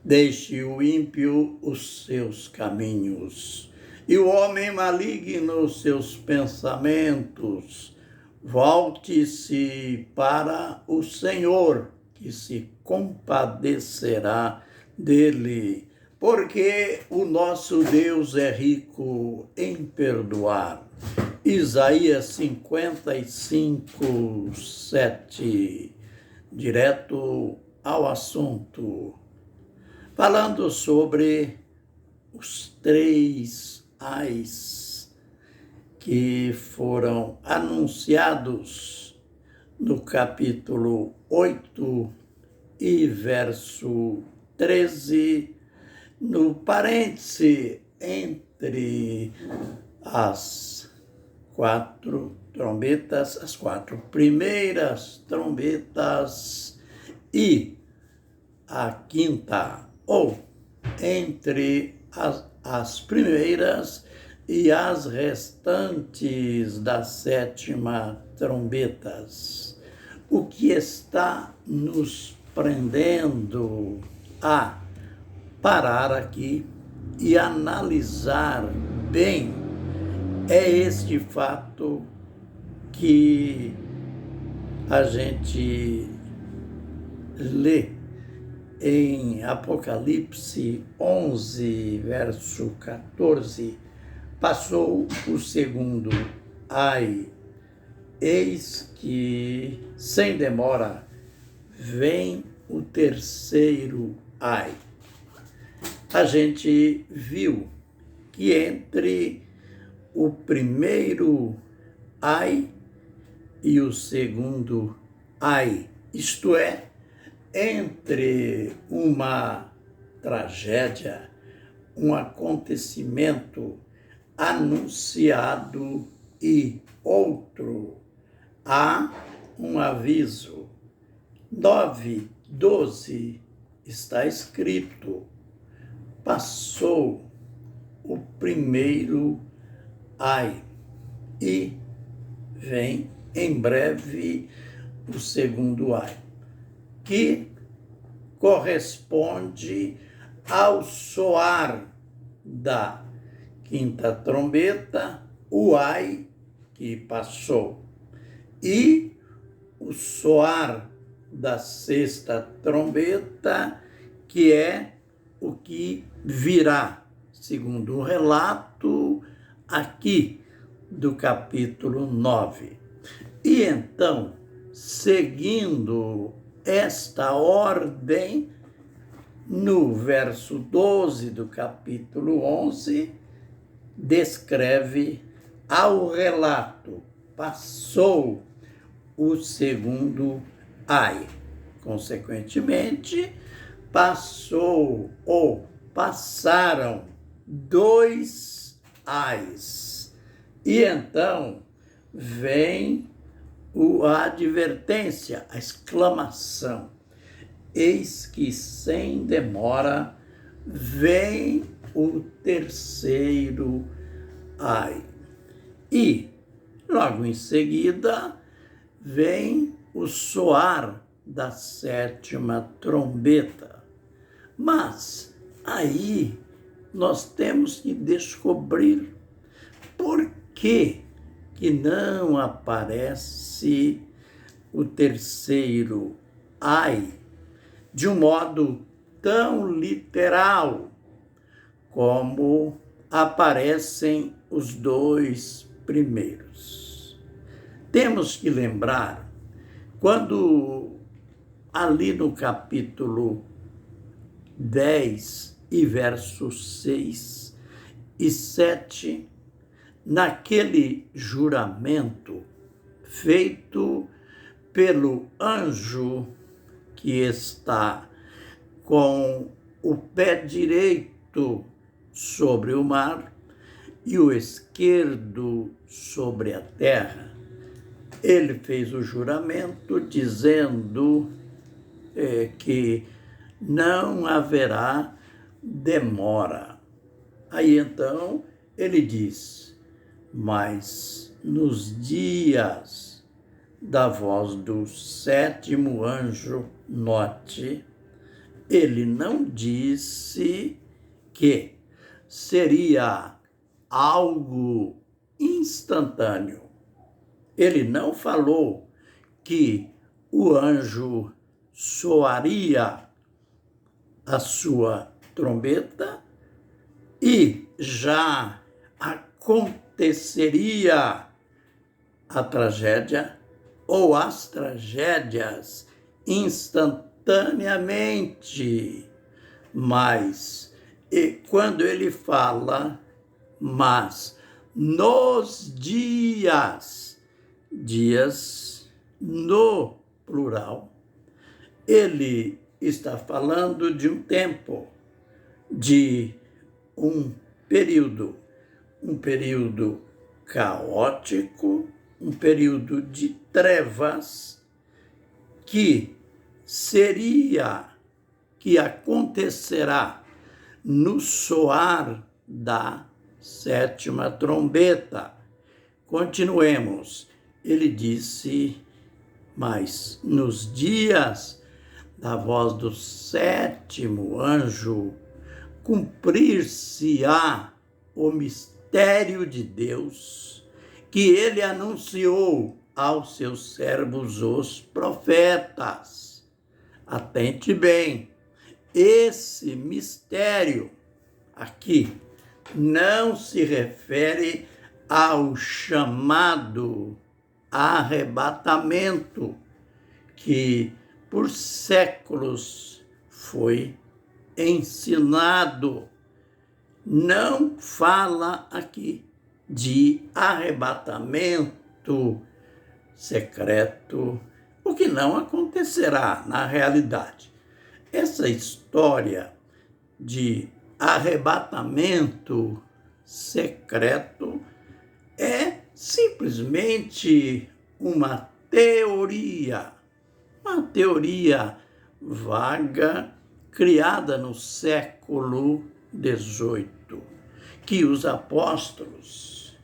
Deixe o ímpio os seus caminhos, e o homem maligno os seus pensamentos. Volte-se para o Senhor, que se compadecerá dele, porque o nosso Deus é rico em perdoar. Isaías 55, 7, direto ao assunto, falando sobre os 3 ais que foram anunciados no capítulo 8 e verso 13, no parêntese entre as 4 trombetas, as 4 primeiras trombetas e a 5ª, ou entre as primeiras e as restantes das 7ª trombetas. O que está nos prendendo a parar aqui e analisar bem é este fato que a gente lê em Apocalipse 11, verso 14, passou o segundo ai, eis que, sem demora, vem o terceiro ai. A gente viu que entre o primeiro ai e o segundo ai, isto é, entre uma tragédia, um acontecimento anunciado e outro, há um aviso. 9:12 está escrito: passou o primeiro ai e vem em breve o segundo ai, que corresponde ao soar da 5ª trombeta, o ai que passou, e o soar da 6ª trombeta, que é o que virá, segundo o relato aqui do capítulo 9. E então, seguindo esta ordem, no verso 12 do capítulo 11, descreve ao relato: passou o segundo ai. Consequentemente, passou ou passaram 2 ais. E então vem a advertência, a exclamação: eis que sem demora vem o terceiro ai. E logo em seguida vem o soar da 7ª trombeta. Mas aí nós temos que descobrir por que não aparece o terceiro ai de um modo tão literal como aparecem os 2 primeiros. Temos que lembrar, quando ali no capítulo 10 e versos 6 e 7, naquele juramento feito pelo anjo que está com o pé direito sobre o mar e o esquerdo sobre a terra, ele fez o juramento dizendo que não haverá demora. Aí então ele diz: mas nos dias da voz do 7º anjo, note, ele não disse que seria algo instantâneo. Ele não falou que o anjo soaria a sua trombeta e já aconteceria a tragédia ou as tragédias instantaneamente. Mas, e quando ele fala, mas nos dias no plural, ele está falando de um tempo, de um período caótico, um período de trevas que acontecerá no soar da sétima trombeta. Continuemos. Ele disse, mas nos dias da voz do sétimo anjo, cumprir-se-á o mistério de Deus, que ele anunciou aos seus servos, os profetas. Atente bem, esse mistério aqui não se refere ao chamado arrebatamento, que por séculos foi ensinado. Não fala aqui de arrebatamento secreto, o que não acontecerá na realidade. Essa história de arrebatamento secreto é simplesmente uma teoria vaga criada no século XVIII, que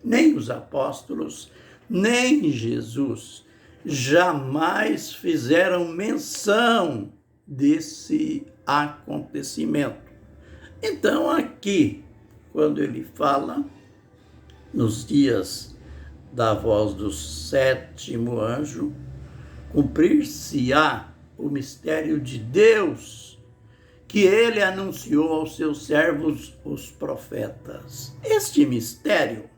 nem os apóstolos, nem Jesus jamais fizeram menção desse acontecimento. Então, aqui, quando ele fala nos dias da voz do sétimo anjo, cumprir-se-á o mistério de Deus, que ele anunciou aos seus servos, os profetas. Este mistério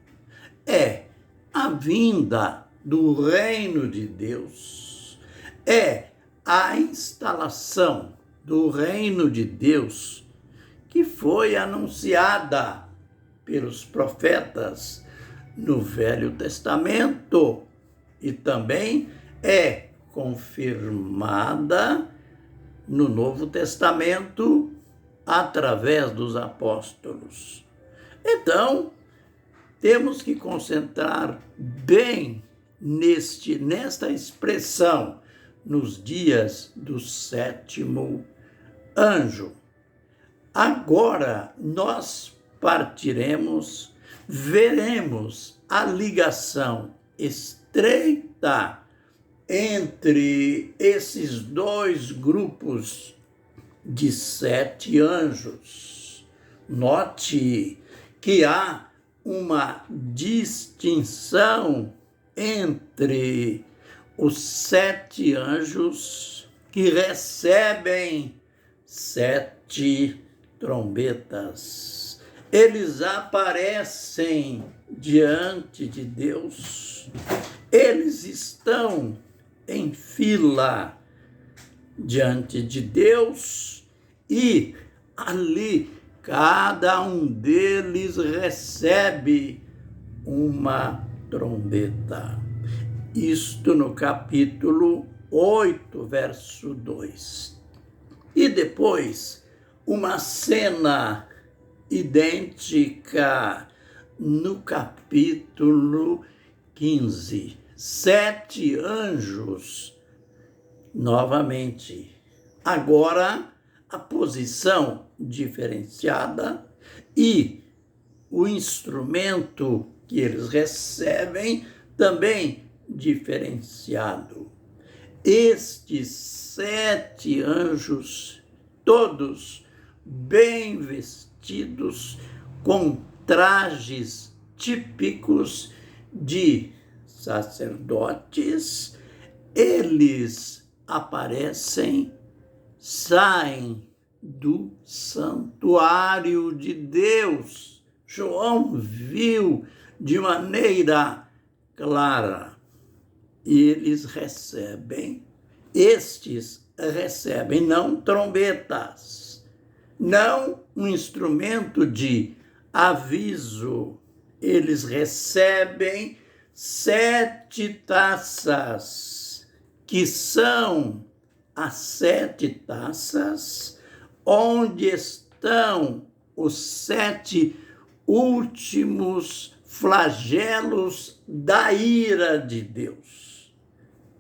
é a vinda do reino de Deus, é a instalação do reino de Deus que foi anunciada pelos profetas no Velho Testamento e também é confirmada no Novo Testamento através dos apóstolos. Então, temos que concentrar bem nesta expressão, nos dias do sétimo anjo. Agora nós partiremos, veremos a ligação estreita entre esses dois grupos de 7 anjos. Note que há uma distinção entre os 7 anjos que recebem 7 trombetas. Eles aparecem diante de Deus, eles estão em fila diante de Deus e ali cada um deles recebe uma trombeta. Isto no capítulo 8, verso 2. E depois, uma cena idêntica no capítulo 15. 7 anjos, novamente. Agora, a posição diferenciada e o instrumento que eles recebem também diferenciado. Estes 7 anjos todos bem vestidos, com trajes típicos de sacerdotes. Eles aparecem, saem do santuário de Deus. João viu de maneira clara. E eles estes recebem não trombetas, não um instrumento de aviso, eles recebem 7 taças, que são as 7 taças onde estão os 7 últimos flagelos da ira de Deus.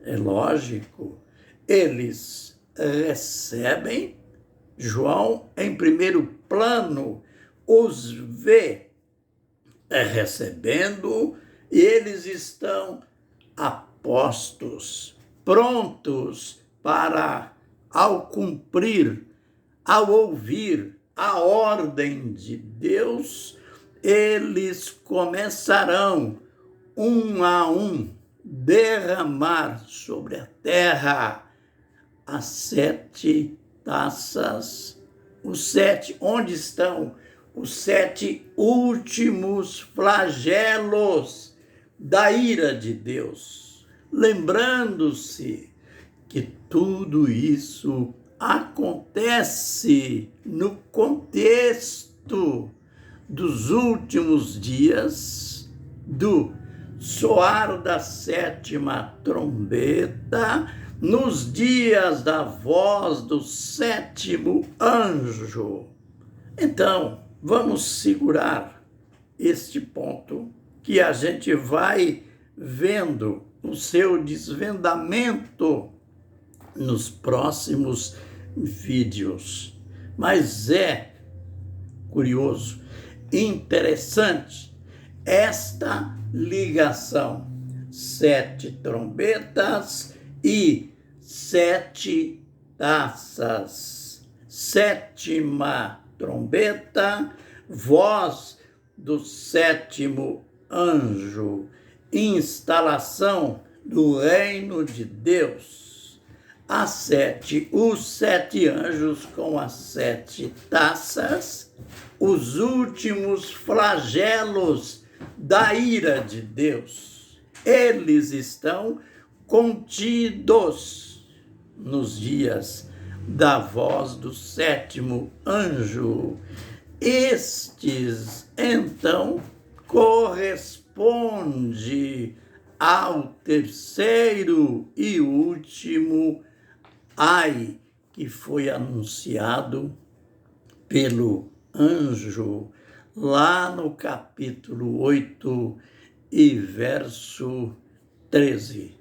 É lógico, eles recebem, João, em primeiro plano, os vê recebendo, e eles estão apostos, prontos para, ao ouvir a ordem de Deus, eles começarão, um a um, derramar sobre a terra as 7 taças, onde estão os 7 últimos flagelos da ira de Deus. Lembrando-se que tudo isso acontece no contexto dos últimos dias, do soar da 7ª trombeta, nos dias da voz do 7º anjo. Então, vamos segurar este ponto, que a gente vai vendo o seu desvendamento nos próximos vídeos. Mas é curioso, interessante, esta ligação: 7 trombetas e 7 taças. 7ª trombeta, voz do 7º anjo, instalação do reino de Deus. Os 7 anjos com as 7 taças, os últimos flagelos da ira de Deus. Eles estão contidos nos dias da voz do 7º anjo. Estes, então, corresponde ao 3º e último ai, que foi anunciado pelo anjo lá no capítulo 8 e verso 13.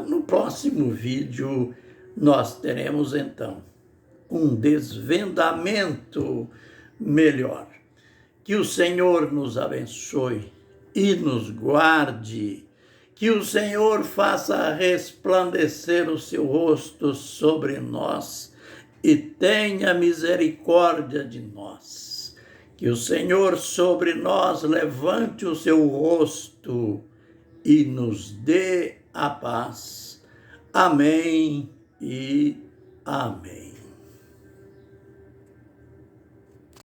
No próximo vídeo, nós teremos, então, um desvendamento melhor. Que o Senhor nos abençoe e nos guarde. Que o Senhor faça resplandecer o seu rosto sobre nós e tenha misericórdia de nós. Que o Senhor sobre nós levante o seu rosto e nos dê a paz. Amém e amém.